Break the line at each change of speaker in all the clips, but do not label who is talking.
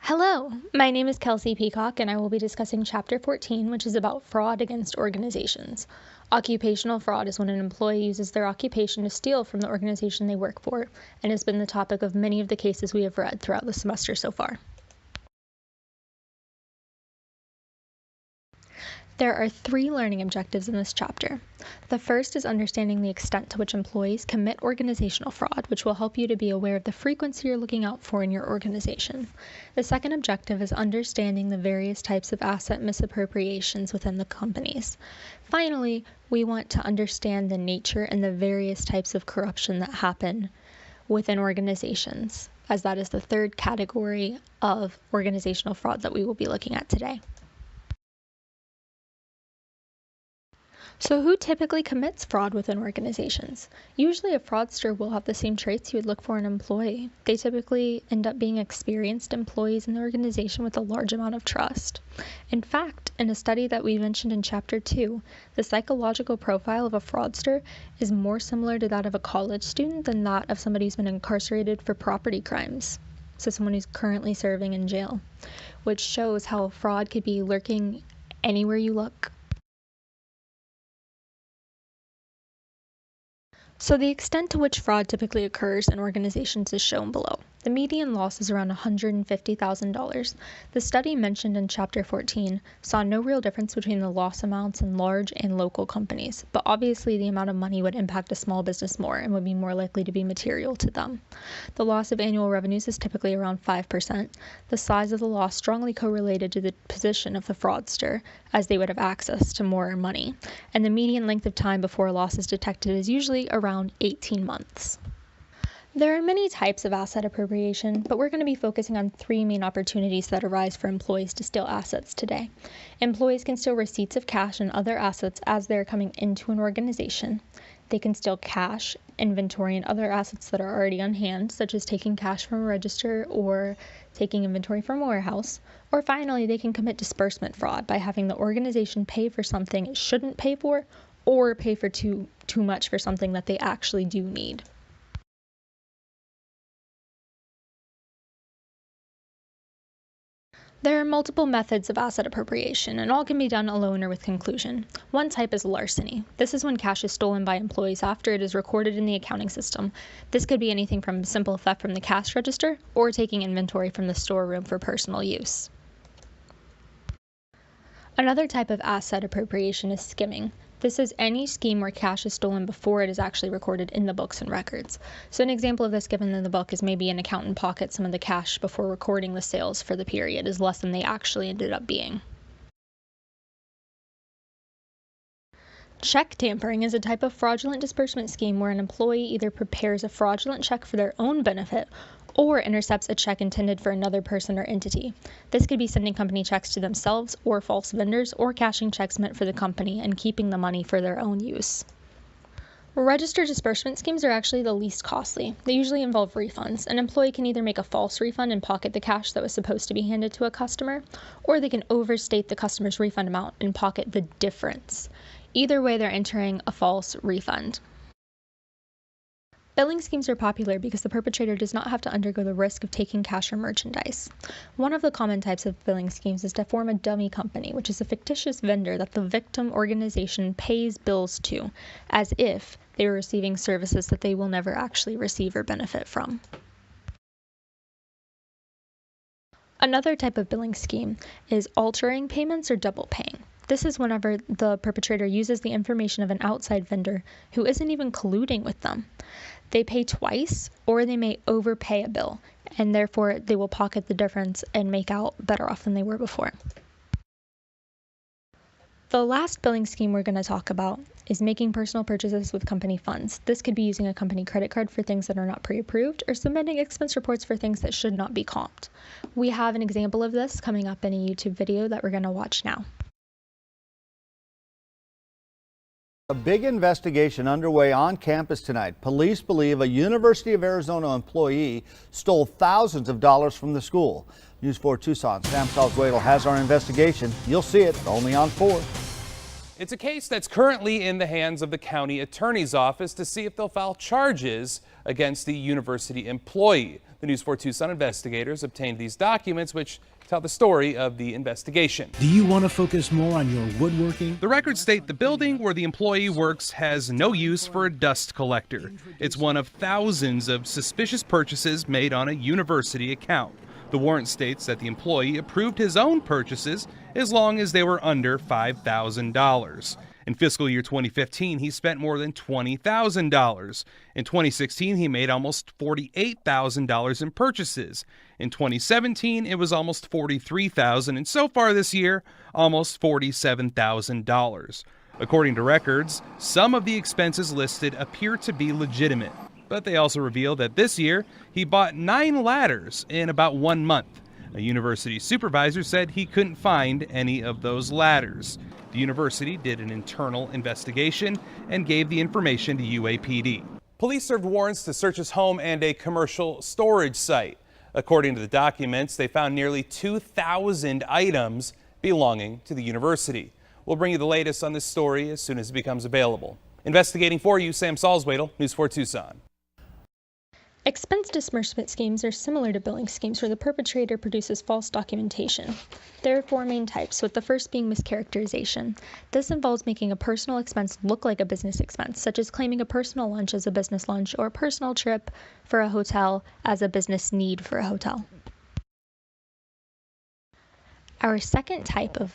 Hello, my name is Kelsey Peacock, and I will be discussing Chapter 14, which is about fraud against organizations. Occupational fraud is when an employee uses their occupation to steal from the organization they work for, and has been the topic of many of the cases we have read throughout the semester so far. There are 3 learning objectives in this chapter. The first is understanding the extent to which employees commit organizational fraud, which will help you to be aware of the frequency you're looking out for in your organization. The second objective is understanding the various types of asset misappropriations within the companies. Finally, we want to understand the nature and the various types of corruption that happen within organizations, as that is the third category of organizational fraud that we will be looking at today. So who typically commits fraud within organizations? Usually a fraudster will have the same traits you would look for in an employee. They typically end up being experienced employees in the organization with a large amount of trust. In fact, in a study that we mentioned in Chapter 2, the psychological profile of a fraudster is more similar to that of a college student than that of somebody who's been incarcerated for property crimes. So someone who's currently serving in jail, which shows how fraud could be lurking anywhere you look. So the extent to which fraud typically occurs in organizations is shown below. The median loss is around $150,000. The study mentioned in Chapter 14 saw no real difference between the loss amounts in large and local companies, but obviously the amount of money would impact a small business more and would be more likely to be material to them. The loss of annual revenues is typically around 5%. The size of the loss strongly correlated to the position of the fraudster, as they would have access to more money, and the median length of time before a loss is detected is usually around 18 months. There are many types of asset appropriation, but we're going to be focusing on 3 main opportunities that arise for employees to steal assets today. Employees can steal receipts of cash and other assets as they're coming into an organization. They can steal cash, inventory, and other assets that are already on hand, such as taking cash from a register or taking inventory from a warehouse. Or finally, they can commit disbursement fraud by having the organization pay for something it shouldn't pay for, or pay for too much for something that they actually do need. There are multiple methods of asset appropriation, and all can be done alone or with conclusion. One type is larceny. This is when cash is stolen by employees after it is recorded in the accounting system. This could be anything from simple theft from the cash register or taking inventory from the storeroom for personal use. Another type of asset appropriation is skimming. This is any scheme where cash is stolen before it is actually recorded in the books and records. So an example of this given in the book is maybe an accountant pockets some of the cash before recording the sales for the period is less than they actually ended up being. Check tampering is a type of fraudulent disbursement scheme where an employee either prepares a fraudulent check for their own benefit or intercepts a check intended for another person or entity. This could be sending company checks to themselves or false vendors, or cashing checks meant for the company and keeping the money for their own use. Registered disbursement schemes are actually the least costly. They usually involve refunds. An employee can either make a false refund and pocket the cash that was supposed to be handed to a customer, or they can overstate the customer's refund amount and pocket the difference. Either way, they're entering a false refund. Billing schemes are popular because the perpetrator does not have to undergo the risk of taking cash or merchandise. One of the common types of billing schemes is to form a dummy company, which is a fictitious vendor that the victim organization pays bills to, as if they were receiving services that they will never actually receive or benefit from. Another type of billing scheme is altering payments or double paying. This is whenever the perpetrator uses the information of an outside vendor who isn't even colluding with them. They pay twice, or they may overpay a bill, and therefore they will pocket the difference and make out better off than they were before. The last billing scheme we're going to talk about is making personal purchases with company funds. This could be using a company credit card for things that are not pre-approved, or submitting expense reports for things that should not be comped. We have an example of this coming up in a YouTube video that we're going to watch now.
A big investigation underway on campus tonight. Police believe a University of Arizona employee stole thousands of dollars from the school. News 4 Tucson, Sam Salzuelo has our investigation. You'll see it only on 4.
It's a case that's currently in the hands of the county attorney's office to see if they'll file charges against the university employee. The News 4 Tucson investigators obtained these documents, which tell the story of the investigation.
Do you want to focus more on your woodworking?
The records state the building where the employee works has no use for a dust collector. It's one of thousands of suspicious purchases made on a university account. The warrant states that the employee approved his own purchases as long as they were under $5,000. In fiscal year 2015, he spent more than $20,000. In 2016, he made almost $48,000 in purchases. In 2017, it was almost $43,000, and so far this year, almost $47,000. According to records, some of the expenses listed appear to be legitimate, but they also reveal that this year he bought 9 ladders in about 1 month. A university supervisor said he couldn't find any of those ladders. The university did an internal investigation and gave the information to UAPD. Police served warrants to search his home and a commercial storage site. According to the documents, they found nearly 2,000 items belonging to the university. We'll bring you the latest on this story as soon as it becomes available. Investigating for you, Sam Salzwedel, News 4 Tucson.
Expense disbursement schemes are similar to billing schemes where the perpetrator produces false documentation. There are 4 main types, with the first being mischaracterization. This involves making a personal expense look like a business expense, such as claiming a personal lunch as a business lunch or a personal trip for a hotel as a business need for a hotel. Our second type of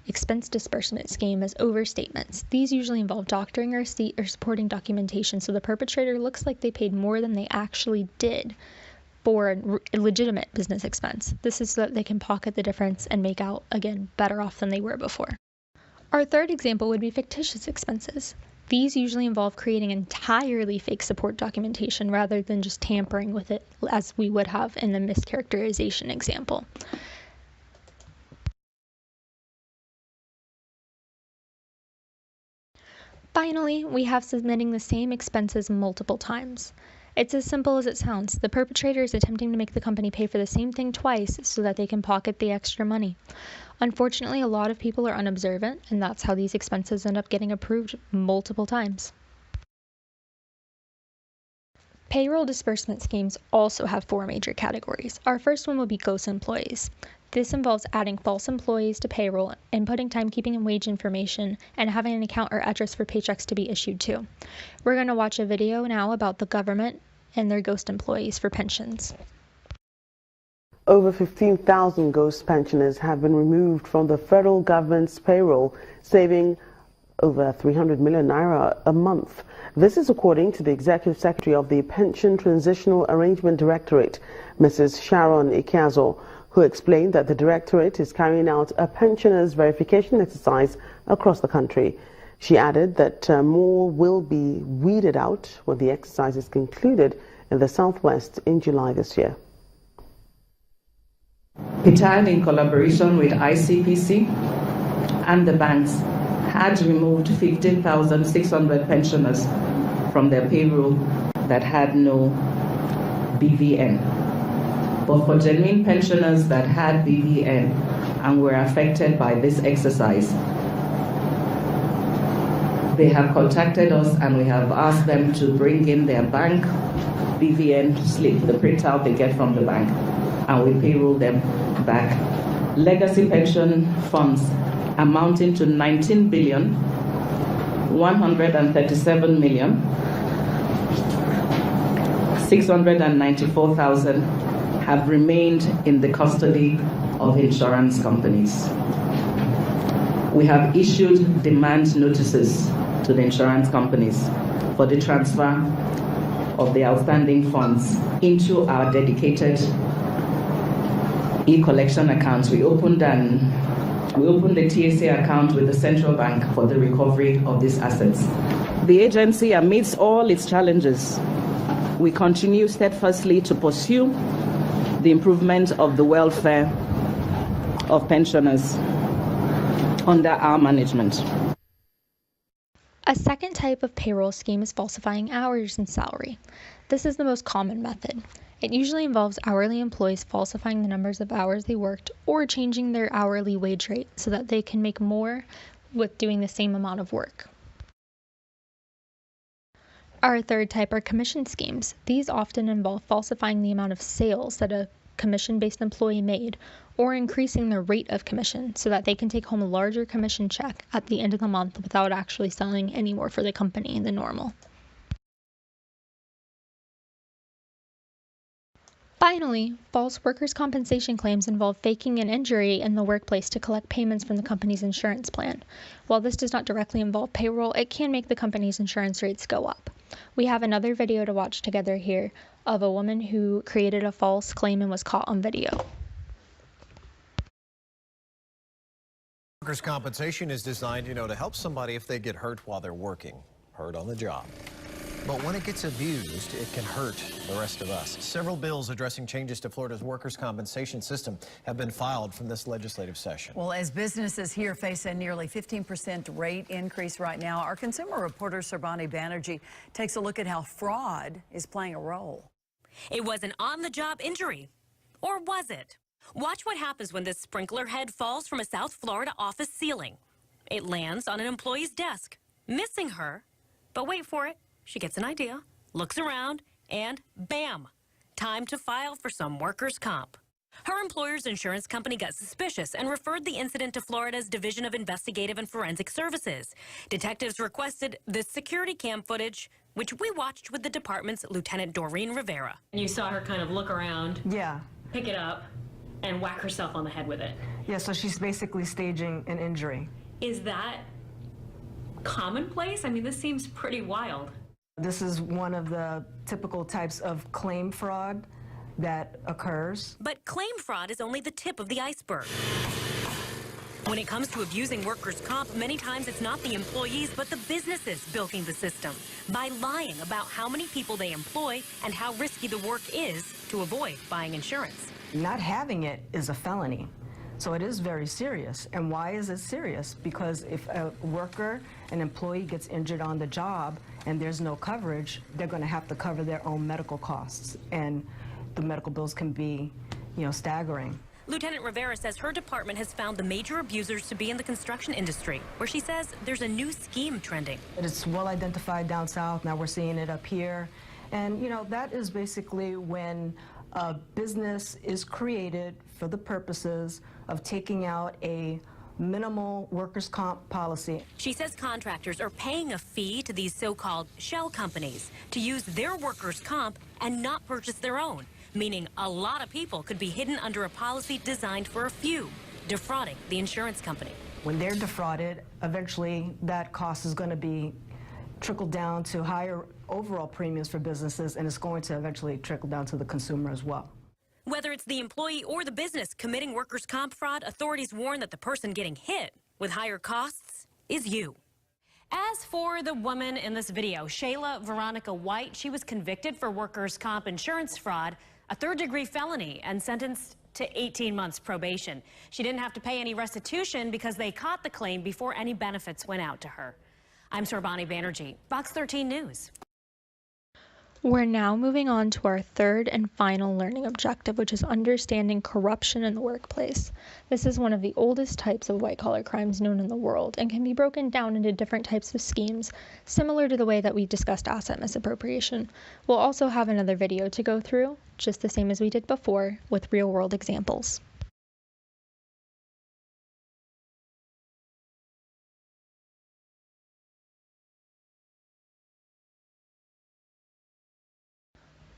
expense disbursement scheme is overstatements. These usually involve doctoring a receipt or supporting documentation so the perpetrator looks like they paid more than they actually did for a legitimate business expense. This is so that they can pocket the difference and make out, again, better off than they were before. Our third example would be fictitious expenses. These usually involve creating entirely fake support documentation rather than just tampering with it as we would have in the mischaracterization example. Finally, we have submitting the same expenses multiple times. It's as simple as it sounds. The perpetrator is attempting to make the company pay for the same thing twice so that they can pocket the extra money. Unfortunately, a lot of people are unobservant, and that's how these expenses end up getting approved multiple times. Payroll disbursement schemes also have 4 major categories. Our first one will be ghost employees. This involves adding false employees to payroll, inputting timekeeping and wage information, and having an account or address for paychecks to be issued to. We're going to watch a video now about the government and their ghost employees for pensions.
Over 15,000 ghost pensioners have been removed from the federal government's payroll, saving over 300 million naira a month. This is according to the Executive Secretary of the Pension Transitional Arrangement Directorate, Mrs. Sharon Ikeazo, who explained that the Directorate is carrying out a pensioners' verification exercise across the country. She added that more will be weeded out when the exercise is concluded in the Southwest in July this year.
PTAN, in collaboration with ICPC and the banks, had removed 15,600 pensioners from their payroll that had no BVN. But for genuine pensioners that had BVN and were affected by this exercise, they have contacted us and we have asked them to bring in their bank BVN slip, the printout they get from the bank, and we payroll them back. Legacy pension funds amounting to 19 billion 137 million 694,000 have remained in the custody of insurance companies. We have issued demand notices to the insurance companies for the transfer of the outstanding funds into our dedicated e-collection accounts. We opened the TSA account with the central bank for the recovery of these assets. The agency, amidst all its challenges, we continue steadfastly to pursue the improvement of the welfare of pensioners under our management.
A second type of payroll scheme is falsifying hours and salary. This is the most common method. It usually involves hourly employees falsifying the numbers of hours they worked or changing their hourly wage rate so that they can make more with doing the same amount of work. Our third type are commission schemes. These often involve falsifying the amount of sales that a commission-based employee made, or increasing the rate of commission so that they can take home a larger commission check at the end of the month without actually selling any more for the company than normal. Finally, false workers' compensation claims involve faking an injury in the workplace to collect payments from the company's insurance plan. While this does not directly involve payroll, it can make the company's insurance rates go up. We have another video to watch together here of a woman who created a false claim and was caught on video.
Workers' compensation is designed, to help somebody if they get hurt while they're working, hurt on the job. But when it gets abused, it can hurt the rest of us. Several bills addressing changes to Florida's workers' compensation system have been filed from this legislative session.
Well, as businesses here face a nearly 15% rate increase right now, our consumer reporter Sarbani Banerjee takes a look at how fraud is playing a role.
It was an on-the-job injury. Or was it? Watch what happens when this sprinkler head falls from a South Florida office ceiling. It lands on an employee's desk, missing her. But wait for it. She gets an idea, looks around, and bam! Time to file for some workers' comp. Her employer's insurance company got suspicious and referred the incident to Florida's Division of Investigative and Forensic Services. Detectives requested this security cam footage, which we watched with the department's Lieutenant Doreen Rivera.
You saw her kind of look around,
Yeah.
pick it up, and whack herself on the head with it.
Yeah, so she's basically staging an injury.
Is that commonplace? I mean, this seems pretty wild.
This is one of the typical types of claim fraud that occurs.
But claim fraud is only the tip of the iceberg. When it comes to abusing workers' comp, many times it's not the employees, but the businesses bilking the system by lying about how many people they employ and how risky the work is to avoid buying insurance.
Not having it is a felony. So it is very serious. And why is it serious? Because if a worker, an employee gets injured on the job and there's no coverage, they're going to have to cover their own medical costs. And the medical bills can be, staggering.
Lieutenant Rivera says her department has found the major abusers to be in the construction industry, where she says there's a new scheme trending.
It's well identified down south. Now we're seeing it up here. And, that is basically when a business is created for the purposes of taking out a minimal workers' comp policy.
She says contractors are paying a fee to these so-called shell companies to use their workers' comp and not purchase their own, meaning a lot of people could be hidden under a policy designed for a few, defrauding the insurance company.
When they're defrauded, eventually that cost is going to be trickled down to higher overall premiums for businesses, and it's going to eventually trickle down to the consumer as well.
Whether it's the employee or the business committing workers' comp fraud, authorities warn that the person getting hit with higher costs is you.
As for the woman in this video, Shayla Veronica White, she was convicted for workers' comp insurance fraud, a third-degree felony, and sentenced to 18 months probation. She didn't have to pay any restitution because they caught the claim before any benefits went out to her. I'm Sarbani Banerjee, Fox 13 News.
We're now moving on to our third and final learning objective, which is understanding corruption in the workplace. This is one of the oldest types of white-collar crimes known in the world and can be broken down into different types of schemes, similar to the way that we discussed asset misappropriation. We'll also have another video to go through, just the same as we did before, with real-world examples.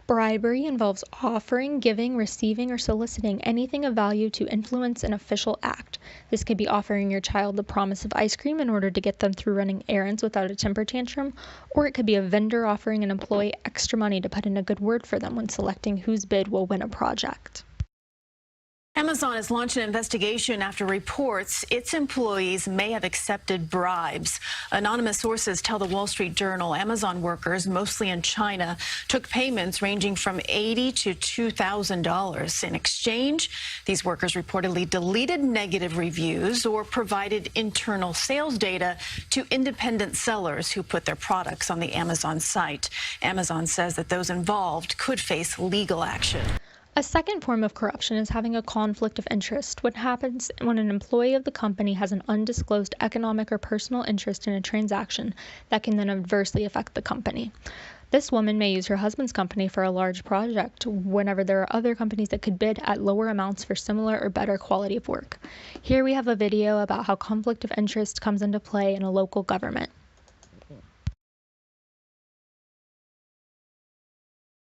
Bribery involves offering, giving, receiving, or soliciting anything of value to influence an official act. This could be offering your child the promise of ice cream in order to get them through running errands without a temper tantrum, or it could be a vendor offering an employee extra money to put in a good word for them when selecting whose bid will win a project.
Amazon has launched an investigation after reports its employees may have accepted bribes. Anonymous sources tell the Wall Street Journal Amazon workers, mostly in China, took payments ranging from $80 to $2,000. In exchange, these workers reportedly deleted negative reviews or provided internal sales data to independent sellers who put their products on the Amazon site. Amazon says that those involved could face legal action.
A second form of corruption is having a conflict of interest. What happens when an employee of the company has an undisclosed economic or personal interest in a transaction that can then adversely affect the company. This woman may use her husband's company for a large project whenever there are other companies that could bid at lower amounts for similar or better quality of work. Here we have a video about how conflict of interest comes into play in a local government.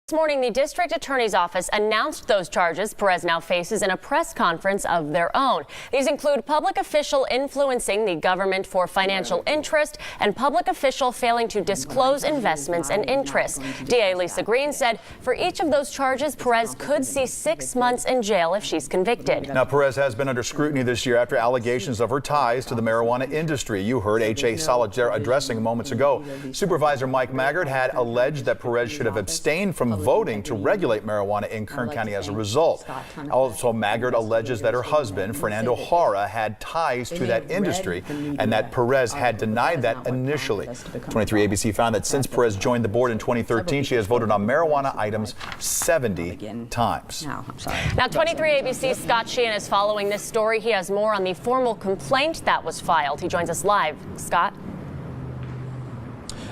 This morning, the district attorney's office announced those charges Perez now faces in a press conference of their own. These include public official influencing the government for financial interest and public official failing to disclose investments and interests. DA Lisa Green said for each of those charges, Perez could see 6 months in jail if she's convicted.
Now, Perez has been under scrutiny this year after allegations of her ties to the marijuana industry. You heard H.A. Solidaire addressing moments ago. Supervisor Mike Maggard had alleged that Perez should have abstained from voting to regulate marijuana in Kern County as a result. Also, Maggard alleges that her husband, Fernando Jara, had ties to that industry and that Perez had denied that initially. 23 ABC found that since Perez joined the board in 2013, she has voted on marijuana items 70 times.
Now, 23 ABC's Scott Sheehan is following this story. He has more on the formal complaint that was filed. He joins us live. Scott?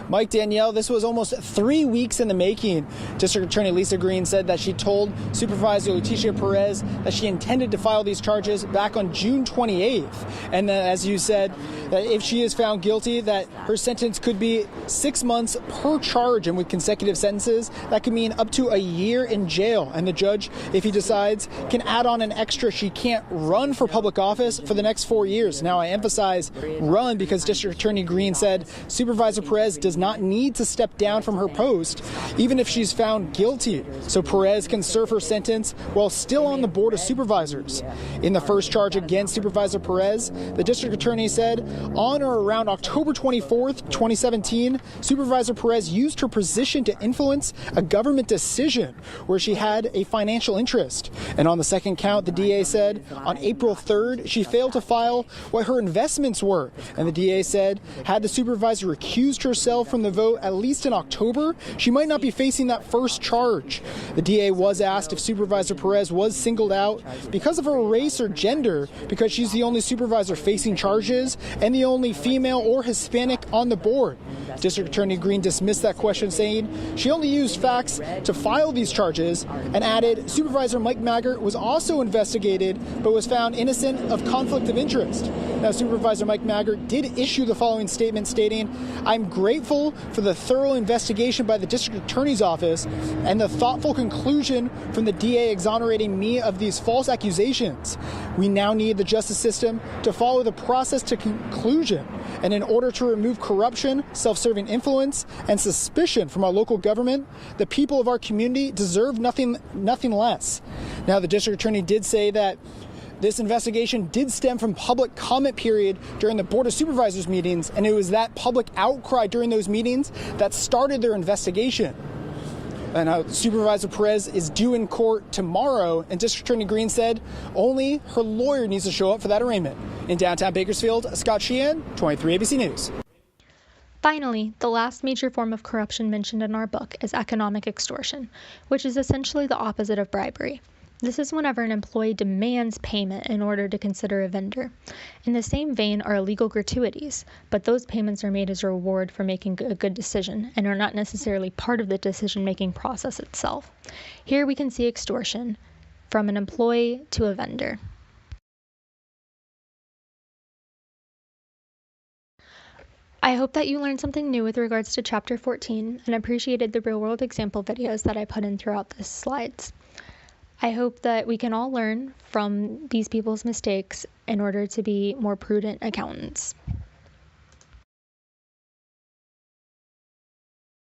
Mike, Danielle, this was almost 3 weeks in the making. District Attorney Lisa Green said that she told Supervisor Leticia Perez that she intended to file these charges back on June 28th. And that, as you said, that if she is found guilty, that her sentence could be 6 months per charge, and with consecutive sentences, that could mean up to a year in jail. And the judge, if he decides, can add on an extra. She can't run for public office for the next 4 years. Now, I emphasize run because District Attorney Green said Supervisor Perez does not need to step down from her post, even if she's found guilty. So Perez can serve her sentence while still on the Board of Supervisors. In the first charge against Supervisor Perez, the district attorney said on or around October 24th, 2017, Supervisor Perez used her position to influence a government decision where she had a financial interest. And on the second count, the DA said on April 3rd, she failed to file what her investments were. And the DA said had the supervisor recused herself from the vote at least in October, she might not be facing that first charge. The DA was asked if Supervisor Perez was singled out because of her race or gender, because she's the only supervisor facing charges and the only female or Hispanic on the board. District Attorney Green dismissed that question, saying she only used facts to file these charges, and added Supervisor Mike Maggard was also investigated but was found innocent of conflict of interest. Now, Supervisor Mike Maggard did issue the following statement stating, "I'm grateful for the thorough investigation by the District Attorney's Office and the thoughtful conclusion from the DA exonerating me of these false accusations. We now need the justice system to follow the process to conclusion. And in order to remove corruption, self-serving influence, and suspicion from our local government, the people of our community deserve nothing less." Now, the District Attorney did say that this investigation did stem from public comment period during the Board of Supervisors meetings, and it was that public outcry during those meetings that started their investigation. And Supervisor Perez is due in court tomorrow, and District Attorney Green said only her lawyer needs to show up for that arraignment. In downtown Bakersfield, Scott Sheehan, 23 ABC News.
Finally, the last major form of corruption mentioned in our book is economic extortion, which is essentially the opposite of bribery. This is whenever an employee demands payment in order to consider a vendor. In the same vein are illegal gratuities, but those payments are made as a reward for making a good decision and are not necessarily part of the decision-making process itself. Here we can see extortion from an employee to a vendor. I hope that you learned something new with regards to Chapter 14 and appreciated the real-world example videos that I put in throughout the slides. I hope that we can all learn from these people's mistakes in order to be more prudent accountants.